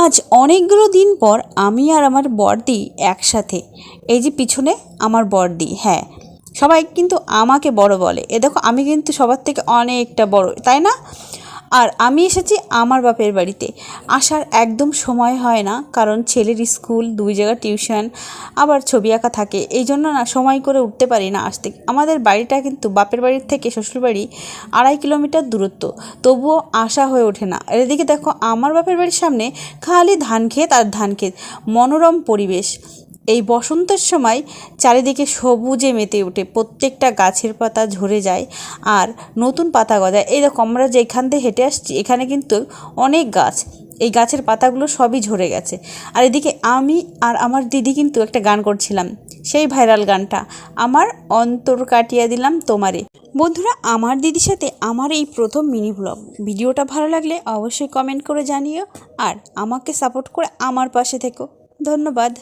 আজ অনেকগুলো দিন পর আমি আর আমার বড়দি একসাথে। এই যে পিছনে আমার বড়দি, হ্যাঁ, সবাই কিন্তু আমাকে বড় বলে। এ দেখো আমি কিন্তু সবার থেকে অনেকটা বড়, তাই না? আর আমি এসেছি আমার বাপের বাড়িতে। আসার একদম সময় হয় না, কারণ ছেলের স্কুল, 2 জায়গায় টিউশন, আবার ছবি আঁকা থাকে। এই জন্য না সময় করে উঠতে পারি না আসতে। আমাদের বাড়িটা কিন্তু বাপের বাড়ির থেকে শ্বশুরবাড়ি 2.5 কিলোমিটার দূরত্ব, তবুও আসা হয়ে ওঠে না। আর এদিকে দেখো আমার বাপের বাড়ির সামনে খালি ধান ক্ষেত আর ধান ক্ষেত, মনোরম পরিবেশ। এই বসন্তের সময় চারিদিকে সবুজে মেতে ওঠে, প্রত্যেকটা গাছের পাতা ঝরে যায় আর নতুন পাতা গজায়। এই দেখো আমরা যেখান দিয়ে হেঁটে আসছি, এখানে কিন্তু অনেক গাছ, এই গাছের পাতাগুলো সবই ঝরে গেছে। আর এদিকে আমি আর আমার দিদি কিন্তু একটা গান করছিলাম, সেই ভাইরাল গানটা, আমার অন্তর কাটিয়ে দিলাম তোমারে। বন্ধুরা, আমার দিদির সাথে আমার এই প্রথম মিনি ব্লগ। ভিডিওটা ভালো লাগলে অবশ্যই কমেন্ট করে জানিও, আর আমাকে সাপোর্ট করে আমার পাশে থেকো। ধন্যবাদ।